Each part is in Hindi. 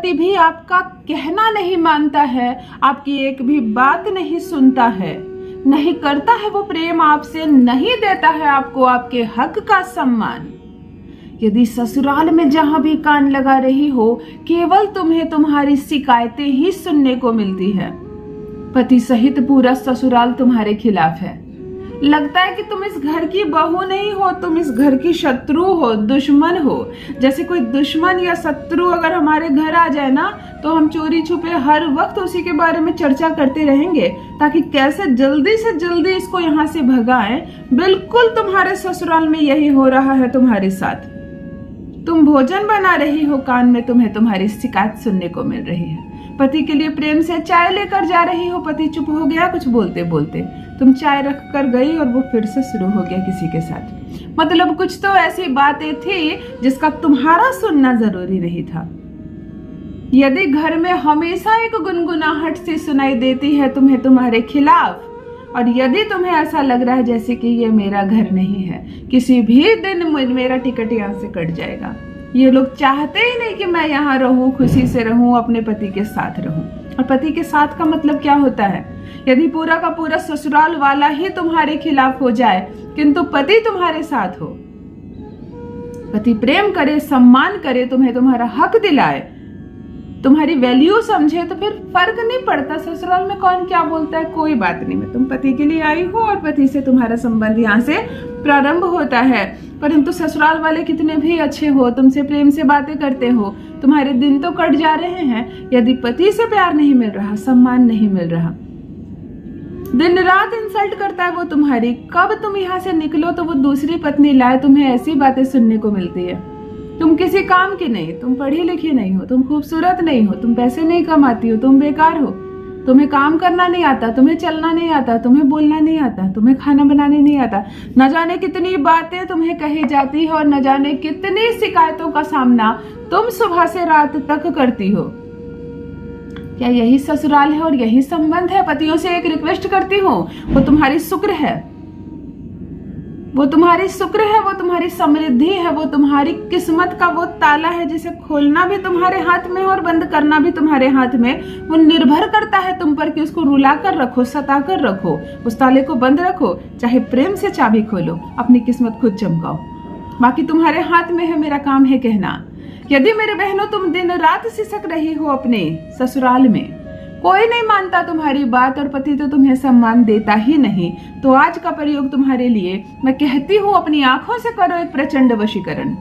पति भी आपका कहना नहीं मानता है, आपकी एक भी बात नहीं सुनता है, नहीं करता है वो प्रेम आपसे, नहीं देता है आपको आपके हक का सम्मान। यदि ससुराल में जहां भी कान लगा रही हो, केवल तुम्हें तुम्हारी शिकायतें ही सुनने को मिलती है। पति सहित पूरा ससुराल तुम्हारे खिलाफ है। लगता है कि तुम इस घर की बहू नहीं हो, तुम इस घर की शत्रु हो, दुश्मन हो। जैसे कोई दुश्मन या शत्रु अगर हमारे घर आ जाए ना, तो हम चोरी छुपे हर वक्त उसी के बारे में चर्चा करते रहेंगे, ताकि कैसे जल्दी से जल्दी इसको यहाँ से भगाएं। बिल्कुल तुम्हारे ससुराल में यही हो रहा है तुम्हारे साथ। तुम भोजन बना रही हो, कान में तुम्हें तुम्हारी शिकायत सुनने को मिल रही है। पति के लिए प्रेम से चाय लेकर जा रही हो, पति चुप हो गया कुछ बोलते बोलते, तुम चाय रख कर गई और वो फिर से शुरू हो गया किसी के साथ। मतलब कुछ तो ऐसी बातें थी जिसका तुम्हारा सुनना जरूरी नहीं था। यदि घर में हमेशा एक गुनगुनाहट सी सुनाई देती है तुम्हें तुम्हारे खिलाफ, और यदि तुम्हें ऐसा लग रहा है जैसे कि ये मेरा घर नहीं है, किसी भी दिन मेरा टिकट यहाँ से कट जाएगा, ये लोग चाहते ही नहीं कि मैं यहाँ रहूं, खुशी से रहूं, अपने पति के साथ रहूं। और पति के साथ का मतलब क्या होता है? यदि पूरा का पूरा ससुराल वाला ही तुम्हारे खिलाफ हो जाए किंतु पति तुम्हारे साथ हो, पति प्रेम करे, सम्मान करे, तुम्हें तुम्हारा हक दिलाए, तुम्हारी वैल्यू समझे, तो फिर फर्क नहीं पड़ता ससुराल में कौन क्या बोलता है, कोई बात नहीं। मैं तुम पति के लिए आई हो और पति से तुम्हारा संबंध यहाँ से प्रारंभ होता है। परंतु ससुराल वाले कितने भी अच्छे हो, तुमसे प्रेम से बातें करते हो, तुम्हारे दिन तो कट जा रहे हैं। यदि पति से प्यार नहीं मिल रहा, सम्मान नहीं मिल रहा, दिन रात इंसल्ट करता है वो तुम्हारी, कब तुम यहाँ से निकलो तो वो दूसरी पत्नी लाए, तुम्हें ऐसी बातें सुनने को मिलती है। तुम किसी काम की नहीं, तुम पढ़ी लिखी नहीं हो, तुम खूबसूरत नहीं हो, तुम पैसे नहीं कमाती हो, तुम बेकार हो, तुम्हें काम करना नहीं आता, तुम्हें चलना नहीं आता, तुम्हें बोलना नहीं आता, तुम्हें खाना बनाने नहीं आता। न जाने कितनी बातें तुम्हें कही जाती है और न जाने कितनी शिकायतों का सामना तुम सुबह से रात तक करती हो। क्या यही ससुराल है और यही संबंध है? पतियों से एक रिक्वेस्ट करती हूँ, वो तुम्हारी शुक्र है, वो तुम्हारी शुक्र है, वो तुम्हारी समृद्धि है, वो तुम्हारी किस्मत का वो ताला है जिसे खोलना भी तुम्हारे हाथ में और बंद करना भी तुम्हारे हाथ में। वो निर्भर करता है तुम पर कि उसको रुला कर रखो, सता कर रखो, उस ताले को बंद रखो, चाहे प्रेम से चाबी खोलो, अपनी किस्मत खुद चमकाओ। बाकी तुम्हारे हाथ में है, मेरा काम है कहना। यदि मेरे बहनों तुम दिन रात सिसक रही हो अपने ससुराल में, कोई नहीं मानता तुम्हारी बात और पति तो तुम्हें सम्मान देता ही नहीं, तो आज का प्रयोग तुम्हारे लिए मैं कहती हूँ, अपनी आंखों से करो एक प्रचंड वशीकरण।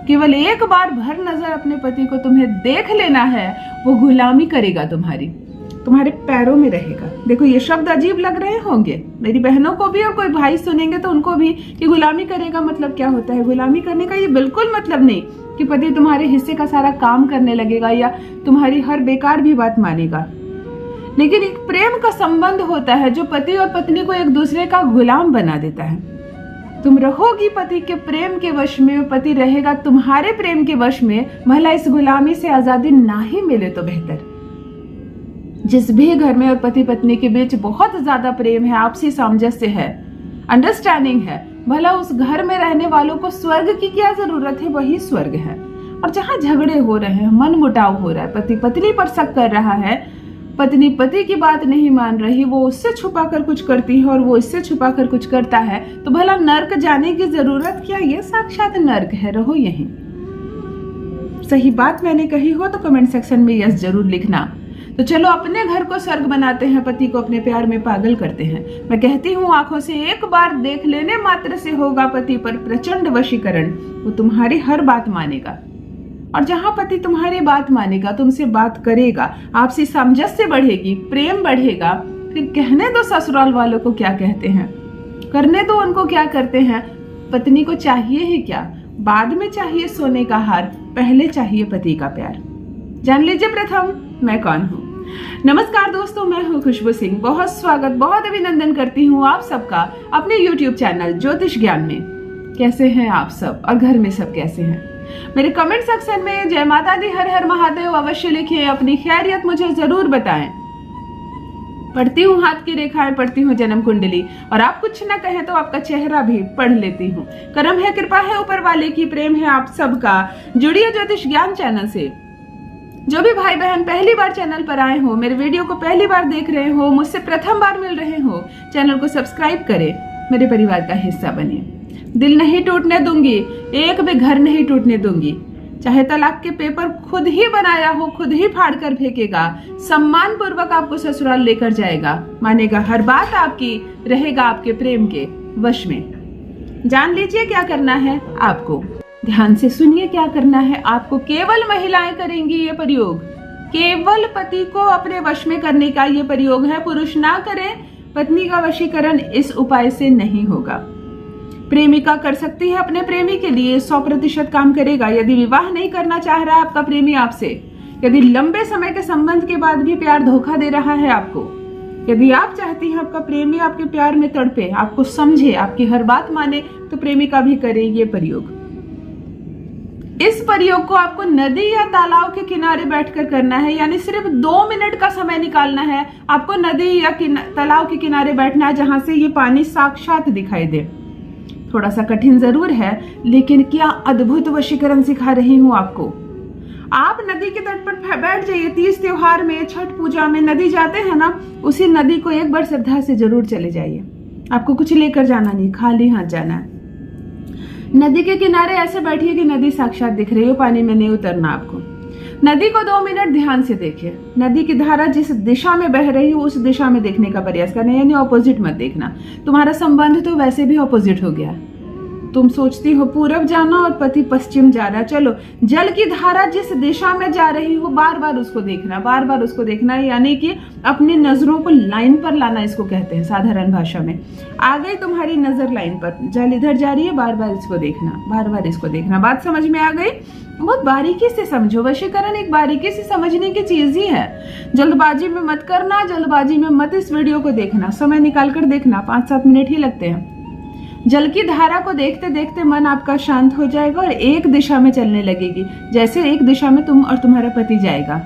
केवल एक बार भर नजर अपने पति को तुम्हें देख लेना है, वो गुलामी करेगा तुम्हारी, तुम्हारे पैरों में रहेगा। देखो ये शब्द अजीब लग रहे होंगे मेरी बहनों को भी, और कोई भाई सुनेंगे तो उनको भी, कि गुलामी करेगा मतलब क्या होता है। गुलामी करने का ये बिल्कुल मतलब नहीं कि पति तुम्हारे हिस्से का सारा काम करने लगेगा या तुम्हारी हर बेकार भी बात मानेगा, लेकिन एक प्रेम का संबंध होता है जो पति और पत्नी को एक दूसरे का गुलाम बना देता है। तुम रहोगी पति के प्रेम के वश में, पति रहेगा तुम्हारे प्रेम के वश में, भला इस गुलामी से आजादी ना ही मिले तो बेहतर। जिस भी घर में और पति पत्नी के बीच बहुत ज्यादा प्रेम है, आपसी सामंजस्य है, अंडरस्टैंडिंग है, भला उस घर में रहने वालों को स्वर्ग की क्या जरूरत है, वही स्वर्ग है। और जहाँ झगड़े हो रहे हैं, मन मुटाव हो रहा है, पति पत्नी पर शक कर रहा है, पत्नी पति की बात नहीं मान रही, वो उससे छुपा कर कुछ करती है और वो इससे छुपा कर कुछ करता है, तो भला नर्क जाने की जरूरत क्या? ये साक्षात नर्क है, रहो यहीं। सही बात मैंने कही हो तो कमेंट सेक्शन में यस जरूर लिखना। तो चलो अपने घर को स्वर्ग बनाते हैं, पति को अपने प्यार में पागल करते हैं। मैं कहती हूँ आंखों से एक बार देख लेने मात्र से होगा पति पर प्रचंड वशीकरण, वो तुम्हारी हर बात मानेगा। और जहां पति तुम्हारी बात मानेगा, तुमसे बात करेगा, आपसी सामंजस्य बढ़ेगी, प्रेम बढ़ेगा, फिर कहने दो ससुराल वालों को क्या कहते हैं, करने दो उनको क्या करते हैं। पत्नी को चाहिए ही क्या? बाद में चाहिए सोने का हार, पहले चाहिए पति का प्यार। जान लीजिए प्रथम मैं कौन हूँ। नमस्कार दोस्तों, मैं हूँ खुशबू सिंह। बहुत स्वागत, बहुत अभिनंदन करती हूँ आप सबका अपने YouTube चैनल ज्योतिष ज्ञान में। कैसे हैं आप सब और घर में सब कैसे हैं? मेरे कमेंट सेक्शन में जय माता दी, हर हर महादेव अवश्य लिखें, अपनी खैरियत मुझे जरूर बताएं। पढ़ती हूँ हाथ की रेखाएं, पढ़ती हूँ जन्म कुंडली, और आप कुछ न कहें तो आपका चेहरा भी पढ़ लेती हूँ। करम है, कृपा है ऊपर वाले की, प्रेम है आप सबका। जुड़िए ज्योतिष ज्ञान चैनल से। जो भी भाई बहन पहली बार चैनल पर आए हो, मेरे वीडियो को पहली बार देख रहे हो, मुझसे प्रथम बार मिल रहे हो, चैनल को सब्सक्राइब करें, मेरे परिवार का हिस्सा बनिए। दिल नहीं टूटने दूंगी, एक भी घर नहीं टूटने दूंगी। चाहे तलाक के पेपर खुद ही बनाया हो, खुद ही फाड़ कर फेंकेगा, सम्मान पूर्वक आपको ससुराल लेकर जाएगा, मानेगा हर बात आपकी, रहेगा आपके प्रेम के वश में। जान लीजिए क्या करना है आपको, ध्यान से सुनिए क्या करना है आपको। केवल महिलाएं करेंगी ये प्रयोग, केवल पति को अपने वश में करने का ये प्रयोग है। पुरुष ना करें, पत्नी का वशीकरण इस उपाय से नहीं होगा। प्रेमिका कर सकती है अपने प्रेमी के लिए, 100% काम करेगा। यदि विवाह नहीं करना चाह रहा है आपका प्रेमी आपसे, यदि लंबे समय के संबंध के बाद भी प्यार धोखा दे रहा है आपको, यदि आप चाहती हैं आपका प्रेमी आपके प्यार में तड़पे, आपको समझे, आपकी हर बात माने, तो प्रेमिका भी करे ये प्रयोग। इस प्रयोग को आपको नदी या तालाब के किनारे बैठकर करना है, यानी सिर्फ 2 मिनट का समय निकालना है। आपको नदी या तालाब के किनारे बैठना है जहां से ये पानी साक्षात दिखाई दे। थोड़ा सा कठिन जरूर है, लेकिन क्या अद्भुत वशीकरण सिखा रही हूं आपको। आप नदी के तट पर बैठ जाइए। तीज त्योहार में, छठ पूजा में नदी जाते हैं ना, उसी नदी को एक बार श्रद्धा से जरूर चले जाइए। आपको कुछ लेकर जाना नहीं, खाली हाथ जाना है। नदी के किनारे ऐसे बैठिए कि नदी साक्षात दिख रही हो, पानी में नहीं उतरना आपको। नदी को 2 मिनट ध्यान से देखिए। नदी की धारा जिस दिशा में बह रही हो उस दिशा में देखने का प्रयास करना, यानी ऑपोजिट मत देखना। तुम्हारा संबंध तो वैसे भी ऑपोजिट हो गया। तुम सोचती हो पूरब जाना और पति पश्चिम जा रहा। चलो, जल की धारा जिस दिशा में जा रही हो बार बार उसको देखना, बार बार उसको देखना, यानी कि अपनी नजरों को लाइन पर लाना, इसको कहते हैं साधारण भाषा में। आ गई तुम्हारी नजर लाइन पर, जल इधर जा रही है, बार बार इसको देखना, बार बार इसको देखना। बात समझ में आ गई? बहुत बारीकी से समझो। वशीकरण एक बारीकी से समझने की चीज ही है। जल्दबाजी में मत करना, जल्दबाजी में मत इस वीडियो को देखना, समय निकाल कर देखना, 5-7 मिनट ही लगते हैं। जल की धारा को देखते देखते मन आपका शांत हो जाएगा और एक दिशा में चलने लगेगी, जैसे एक दिशा में तुम और तुम्हारा पति जाएगा।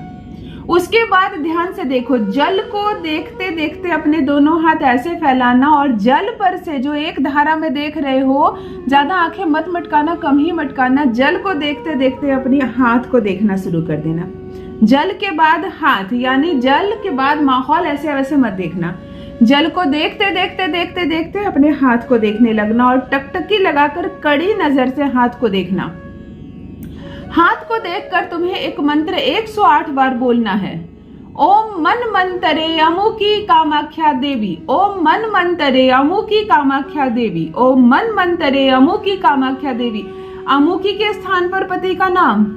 उसके बाद ध्यान से देखो, जल को देखते देखते अपने दोनों हाथ ऐसे फैलाना और जल पर से जो एक धारा में देख रहे हो, ज्यादा आंखें मत मटकाना, कम ही मटकाना। जल को देखते देखते अपने हाथ को देखना शुरू कर देना। जल के बाद हाथ, यानी जल के बाद माहौल ऐसे वैसे मत देखना। जल को देखते देखते देखते देखते अपने हाथ को देखने लगना और टकटकी लगाकर कड़ी नजर से हाथ को देखना। हाथ को देखकर तुम्हें एक मंत्र 108 बार बोलना है। ओम मन मंतरे अमुकी कामाख्या देवी, ओम मन मंतरे अमुकी कामाख्या देवी, ओम मन मंतरे अमुकी कामाख्या देवी। अमुकी के स्थान पर पति का नाम,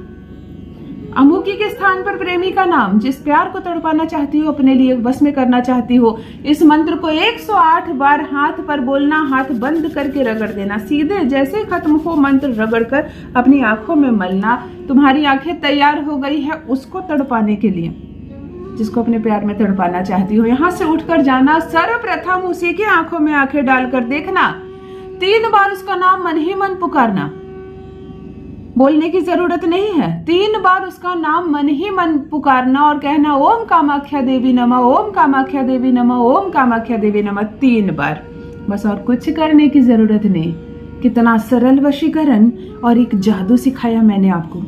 अमुकी के स्थान पर प्रेमी का नाम। जिस प्यार को तड़पाना चाहती हो, अपने लिए बस में करना चाहती हो, इस मंत्र को 108 बार हाथ पर बोलना, हाथ बंद करके रगड़ देना। सीधे जैसे खत्म हो मंत्र रगड़कर अपनी आंखों में मलना। तुम्हारी आंखें तैयार हो गई है उसको तड़पाने के लिए, जिसको अपने प्यार में तड़पाना चाहती हो। यहां से उठकर जाना, सर्वप्रथम उसी की आंखों में आंखें डालकर देखना, 3 बार उसका नाम मन ही मन पुकारना, बोलने की जरूरत नहीं है। 3 बार उसका नाम मन ही मन पुकारना और कहना ओम कामाख्या देवी नमः, ओम कामाख्या देवी नमः, ओम कामाख्या देवी नमः, 3 बार। बस और कुछ करने की जरूरत नहीं। कितना सरल वशीकरण और एक जादू सिखाया मैंने आपको।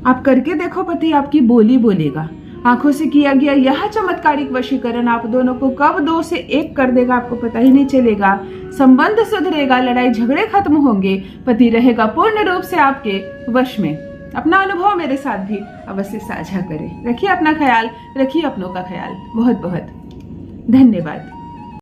आप करके देखो, पति आपकी बोली बोलेगा। आंखों से किया गया यह चमत्कारिक वशीकरण आप दोनों को कब 2 से 1 कर देगा आपको पता ही नहीं चलेगा। संबंध सुधरेगा, लड़ाई झगड़े खत्म होंगे, पति रहेगा पूर्ण रूप से आपके वश में। अपना अनुभव मेरे साथ भी अवश्य साझा करें। रखिए अपना ख्याल, रखिए अपनों का ख्याल। बहुत बहुत धन्यवाद।